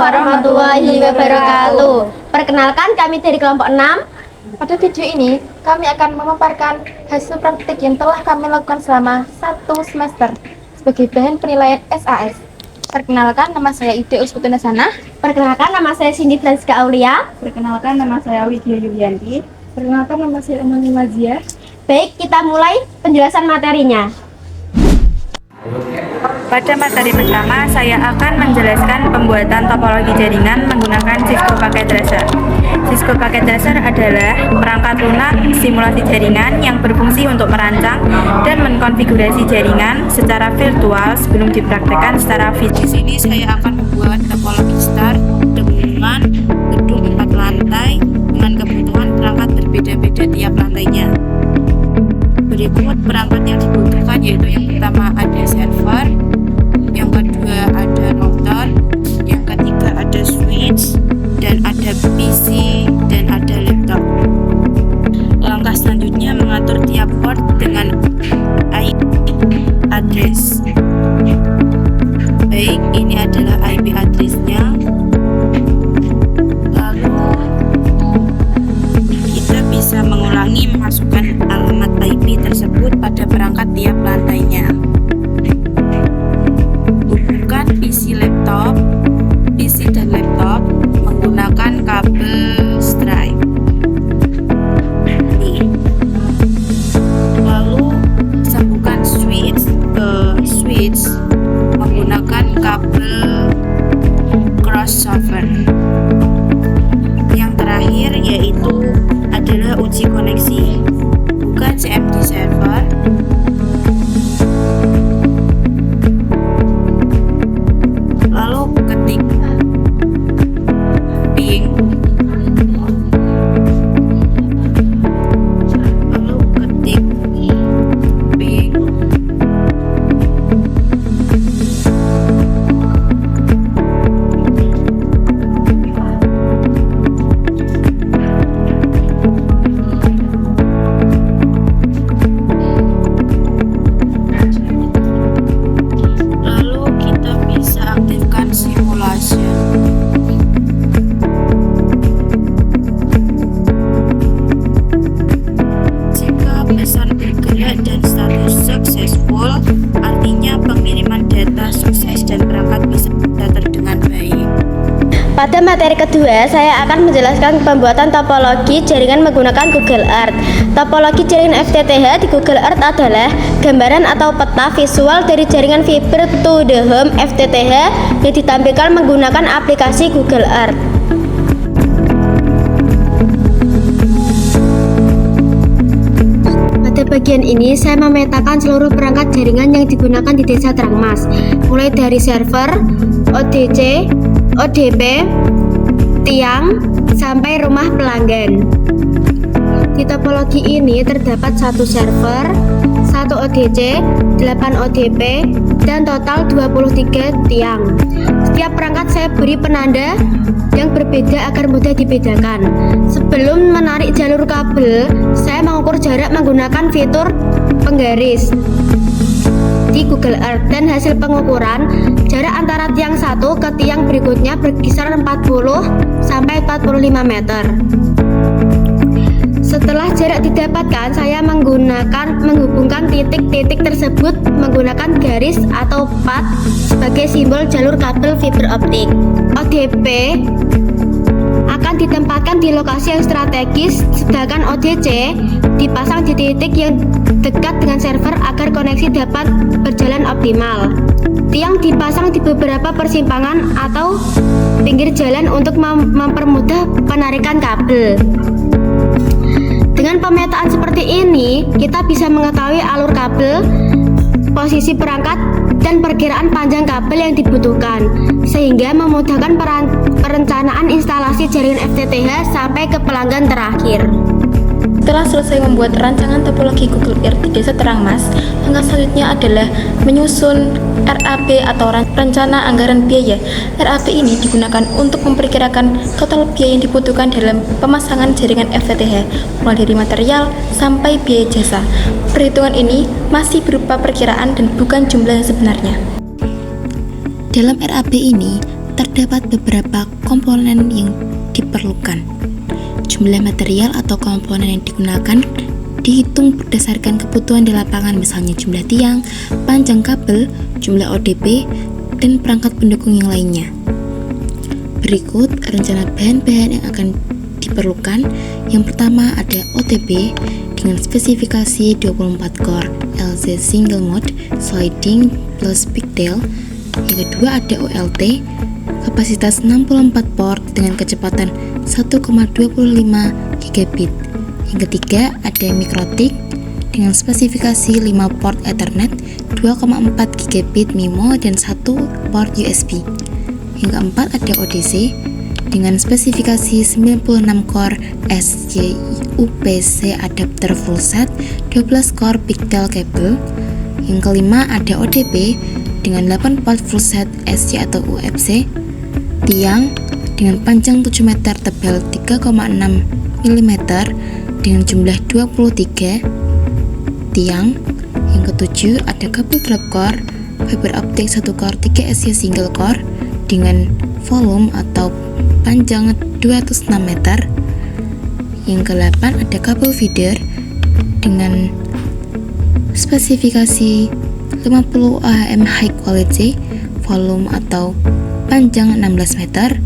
warahmatullahi wabarakatuh. Perkenalkan, kami dari kelompok 6. Pada video ini, kami akan memaparkan hasil praktik yang telah kami lakukan selama 1 semester sebagai bahan penilaian SAS. Perkenalkan, nama saya Ide Uskutina Sana. Perkenalkan, nama saya Cindy Franska Aulia. Perkenalkan, nama saya Widya Yulianti. Perkenalkan, nama saya Amani Mazia. Baik, kita mulai penjelasan materinya. Pada materi pertama, saya akan menjelaskan pembuatan topologi jaringan menggunakan Cisco Paket Tracer. Cisco Paket Tracer adalah perangkat lunak simulasi jaringan yang berfungsi untuk merancang dan mengkonfigurasi jaringan secara virtual sebelum dipraktekkan secara fisik. Di sini saya akan membuat topologi start dengan gedung 4 lantai dengan kebutuhan perangkat berbeda-beda tiap lantainya. Berikut perangkat yang dibutuhkan, yaitu yang pertama ada server, yang kedua ada router, yang ketiga ada switch, dan ada PC, dan ada laptop. Langkah selanjutnya mengatur tiap port dengan IP address. Baik, ini adalah IP address-nya. Lalu kita bisa mengulangi memasukkan alamat IP tersebut pada perangkat tiap lantainya. Hubungkan PC dan laptop menggunakan kabel Stripe. Lalu sambungkan switch ke switch menggunakan kabel crossover. Yang terakhir yaitu adalah uji koneksi. Buka CMD server. Lalu ketik ping. Lalu ketik ping. Lalu kita bisa aktifkan simulasi. Jika pesan bergerak dan status successful, artinya pengiriman data sukses dan perangkat bisa tercatat dengan baik. Pada materi kedua, saya akan menjelaskan pembuatan topologi jaringan menggunakan Google Earth. Topologi jaringan FTTH di Google Earth adalah gambaran atau peta visual dari jaringan fiber to the home FTTH yang ditampilkan menggunakan aplikasi Google Earth. Pada bagian ini, saya memetakan seluruh perangkat jaringan yang digunakan di Desa Trangmas, mulai dari server, ODC, ODP, tiang, sampai rumah pelanggan. Di topologi ini terdapat 1 server, 1 ODC, 8 ODP, dan total 23 tiang. Setiap perangkat saya beri penanda yang berbeda agar mudah dibedakan. Sebelum menarik jalur kabel, saya mengukur jarak menggunakan fitur penggaris di Google Earth, dan hasil pengukuran jarak antara tiang satu ke tiang berikutnya berkisar 40 sampai 45 meter. Setelah jarak didapatkan, saya menghubungkan titik-titik tersebut menggunakan garis atau path sebagai simbol jalur kabel fiber optik. ODP akan ditempatkan di lokasi yang strategis, sedangkan ODC dipasang di titik yang dekat dengan server agar koneksi dapat berjalan optimal. Tiang dipasang di beberapa persimpangan atau pinggir jalan untuk mempermudah penarikan kabel. Dengan pemetaan seperti ini, kita bisa mengetahui alur kabel, posisi perangkat, dan perkiraan panjang kabel yang dibutuhkan, sehingga memudahkan perencanaan instalasi jaringan FTTH sampai ke pelanggan terakhir. Setelah selesai membuat rancangan topologi Google Earth di Desa Trangmas, langkah selanjutnya adalah menyusun RAB atau rencana anggaran biaya. RAB ini digunakan untuk memperkirakan total biaya yang dibutuhkan dalam pemasangan jaringan FTTH, mulai dari material sampai biaya jasa. Perhitungan ini masih berupa perkiraan dan bukan jumlah yang sebenarnya. Dalam RAB ini terdapat beberapa komponen yang diperlukan. Jumlah material atau komponen yang digunakan dihitung berdasarkan kebutuhan di lapangan, misalnya jumlah tiang, panjang kabel, jumlah ODP, dan perangkat pendukung yang lainnya. Berikut rencana bahan-bahan yang akan diperlukan. Yang pertama ada OTP dengan spesifikasi 24 core LZ single mode sliding plus pigtail. Yang kedua ada OLT kapasitas 64 port dengan kecepatan 1,25 gigabit. Yang ketiga ada Mikrotik dengan spesifikasi 5 port Ethernet, 2,4 gigabit MIMO dan 1 port USB. Yang keempat ada ODC dengan spesifikasi 96 core SJUPC adapter full set, 12 core pigtail cable. Yang kelima ada ODP dengan 8 port full set SJ atau UFC, tiang dengan panjang 7 meter tebal 3,6 mm dengan jumlah 23 tiang. Yang ketujuh ada kabel drop core fiber optik 1 core 3 SJ single core dengan volume atau panjang 206 meter. Yang ke-8 ada kabel feeder dengan spesifikasi 50 AHM high quality, volume atau panjang 16 meter.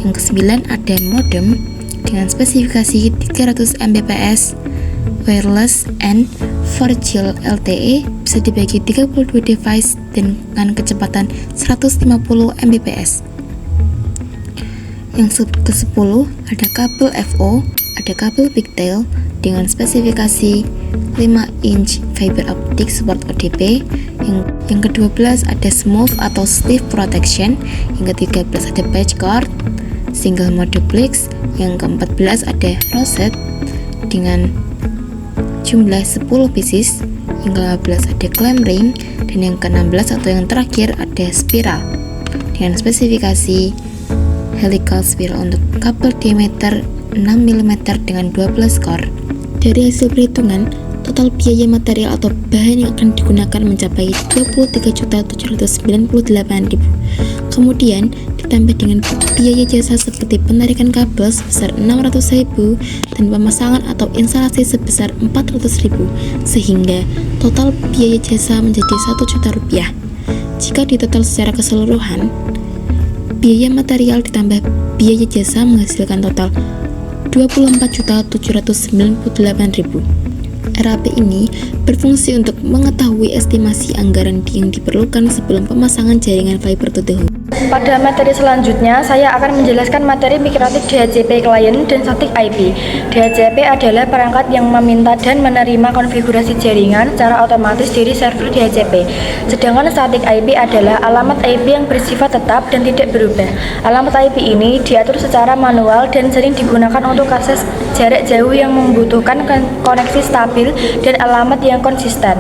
Yang ke-9 ada modem dengan spesifikasi 300 Mbps wireless and 4G LTE, bisa dibagi 32 device dengan kecepatan 150 Mbps. Yang ke-10 ada kabel FO, ada kabel pigtail dengan spesifikasi 5 inch fiber optic support ODP. Yang ke-12 ada smooth atau stiff protection. Yang ke-13 ada patch cord single mode duplex. Yang ke-14 ada rosette dengan jumlah 10 pieces. Yang ke-15 ada clamp ring, dan yang ke-16 atau yang terakhir ada spiral dengan spesifikasi helical spiral untuk kabel diameter 6 mm dengan 12 core. Dari hasil perhitungan, total biaya material atau bahan yang akan digunakan mencapai 23.798.000. Kemudian ditambah dengan biaya jasa seperti penarikan kabel sebesar 600.000 dan pemasangan atau instalasi sebesar 400.000, sehingga total biaya jasa menjadi 1 juta rupiah. Jika ditotal secara keseluruhan, biaya material ditambah biaya jasa menghasilkan total 24.798.000. RAP ini berfungsi untuk mengetahui estimasi anggaran yang diperlukan sebelum pemasangan jaringan fiber to the home. Pada materi selanjutnya, saya akan menjelaskan materi Mikrotik DHCP Client dan Static IP. DHCP adalah perangkat yang meminta dan menerima konfigurasi jaringan secara otomatis dari server DHCP. Sedangkan Static IP adalah alamat IP yang bersifat tetap dan tidak berubah. Alamat IP ini diatur secara manual dan sering digunakan untuk akses jarak jauh yang membutuhkan koneksi stabil dan alamat yang konsisten.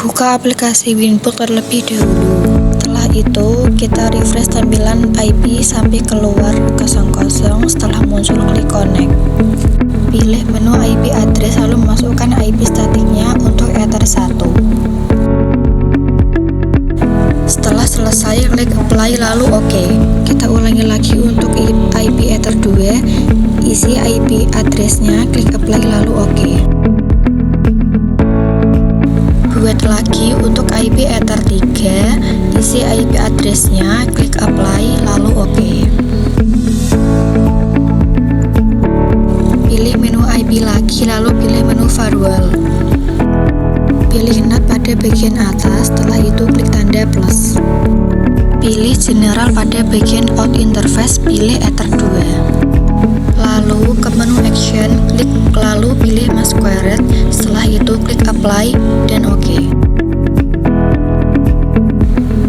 Buka aplikasi Winbook terlebih dahulu. Setelah itu, kita refresh tampilan IP sampai keluar kosong-kosong. Setelah muncul, klik connect. Pilih menu IP address lalu masukkan IP statiknya untuk Ether 1. Setelah selesai, klik apply lalu OK. Kita ulangi lagi untuk IP Ether 2. Isi IP addressnya, klik apply lalu OK. Buat lagi untuk IP Ether 3, isi IP addressnya, klik apply lalu OK. Pilih menu IP lagi lalu pilih menu firewall. Pilih NAT pada bagian atas, setelah itu klik tanda plus. Pilih general pada bagian out interface, pilih Ether 2. Lalu ke menu action, klik lalu pilih Masquerade, setelah itu klik apply dan OK.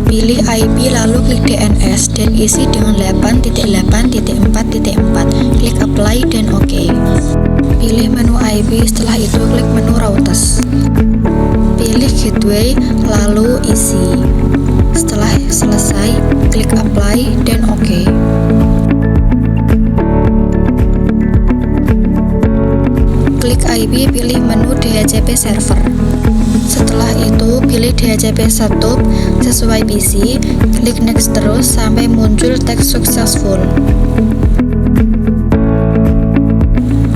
Pilih IP lalu klik DNS dan isi dengan 8.8.4.4, klik apply dan OK. Pilih menu IP, setelah itu klik menu routers. Pilih gateway lalu isi. Setelah selesai, klik apply dan OK. Klik IP, pilih menu DHCP server. Setelah itu, pilih DHCP setup sesuai PC, klik next terus sampai muncul teks successful.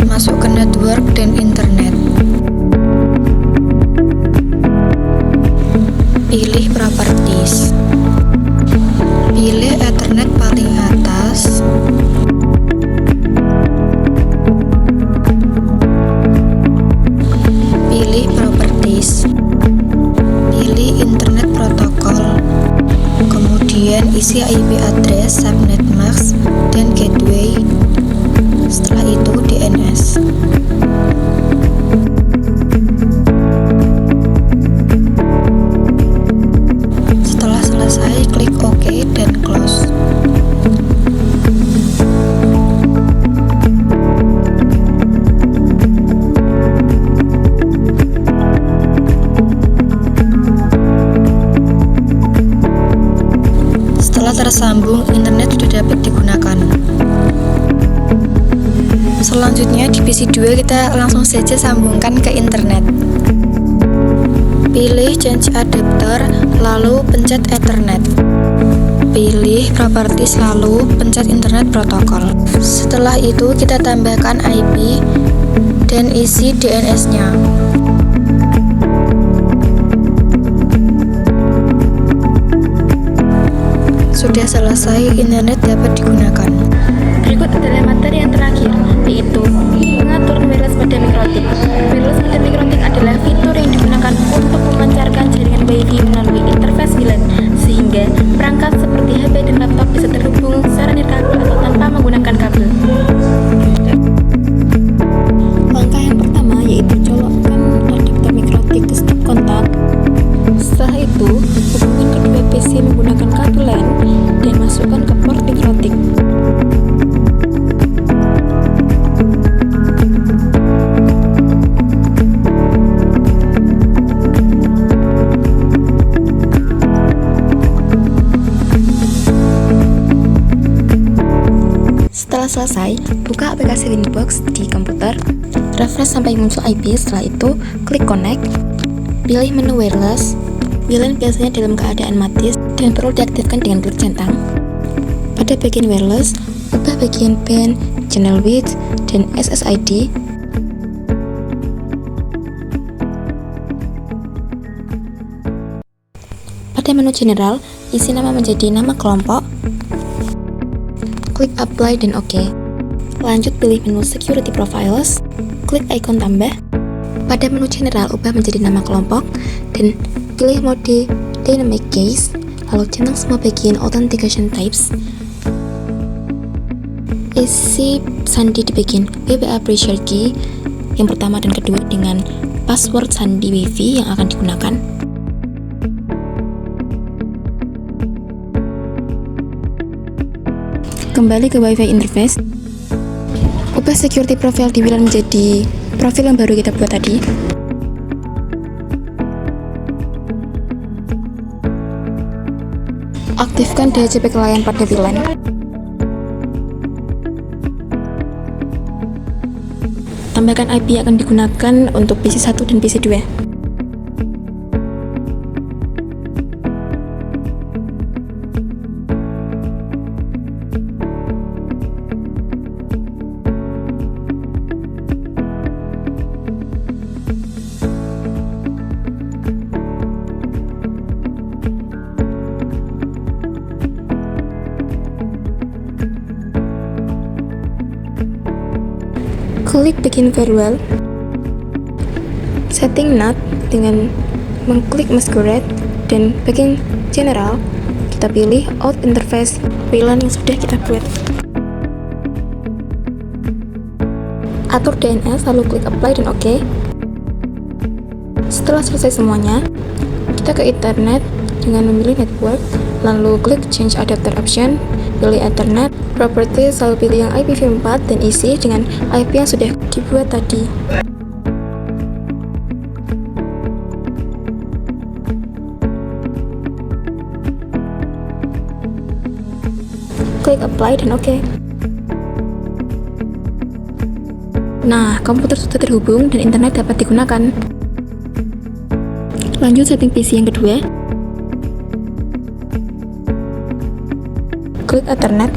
Masuk ke network dan internet. Pilih properties. Pilih Ethernet paling atas. Pilih properties. Pilih internet protokol. Kemudian isi IP address, subnet mask, dan gateway. Setelah itu DNS. Setelah selesai, klik OK dan close. Setelah tersambung, internet sudah dapat digunakan. Selanjutnya di PC2 kita langsung saja sambungkan ke internet. Pilih change adapter, lalu pencet Ethernet. Pilih properties, lalu pencet internet protokol. Setelah itu kita tambahkan IP dan isi DNS-nya. Sudah selesai, internet dapat digunakan. Berikut adalah materi yang terakhir, yaitu mengatur wireless modem mikrotik. Wireless modem mikrotik adalah fitur yang digunakan untuk memancarkan jaringan Wi-Fi melalui interface WLAN, sehingga perangkat seperti HP dan laptop bisa terhubung secara nirkabel atau tanpa menggunakan kabel. Langkah yang pertama yaitu colokkan adapter mikrotik ke stop kontak. Setelah itu, hubungkan kedua PC menggunakan kabel LAN dan masukkan ke port mikrotik. Setelah selesai, buka aplikasi Winbox di komputer, refresh sampai muncul IP. Setelah itu, klik connect, pilih menu wireless. WLAN biasanya dalam keadaan mati dan perlu diaktifkan dengan klik centang. Pada bagian wireless, ubah bagian band, channel width, dan SSID. Pada menu general, isi nama menjadi nama kelompok. Klik apply dan OK. Lanjut pilih menu security profiles, klik ikon tambah. Pada menu general, ubah menjadi nama kelompok dan pilih mode dynamic case, lalu centang semua bagian authentication types. Isi sandi di bagian WPA pressure key yang pertama dan kedua dengan password sandi Wi-Fi yang akan digunakan. Kembali ke Wi-Fi interface. Ubah security profile di WLAN menjadi profil yang baru kita buat tadi. Aktifkan DHCP client pada WLAN. Tambahkan IP yang akan digunakan untuk PC1 dan PC2. Klik Begin Firewall. Setting NAT dengan mengklik Masquerade dan Begin General. Kita pilih Out Interface WLAN yang sudah kita buat. Atur DNS, lalu klik apply dan OK. Setelah selesai semuanya, kita ke internet dengan memilih network, lalu klik change adapter option, pilih Ethernet, properties, lalu pilih yang IPv4 dan isi dengan IP yang sudah dibuat tadi. Klik apply dan OK. Nah, komputer sudah terhubung dan internet dapat digunakan. Lanjut setting PC yang kedua. Klik Ethernet,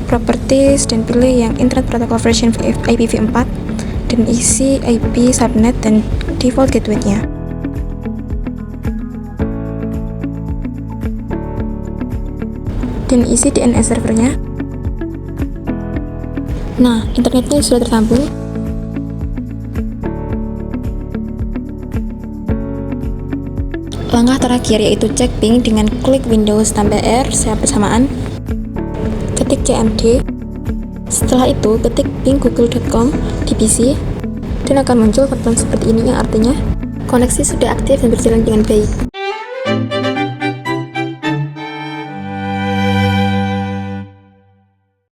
Properties, dan pilih yang Internet Protocol version IPv4 dan isi IP subnet dan default gateway-nya. Dan isi DNS servernya. Nah, internetnya sudah tersambung. Langkah terakhir yaitu cek ping dengan klik Windows tambah R secara bersamaan. Ketik CMD. Setelah itu, ketik ping google.com di PC dan akan muncul pattern seperti ini yang artinya koneksi sudah aktif dan berjalan dengan baik.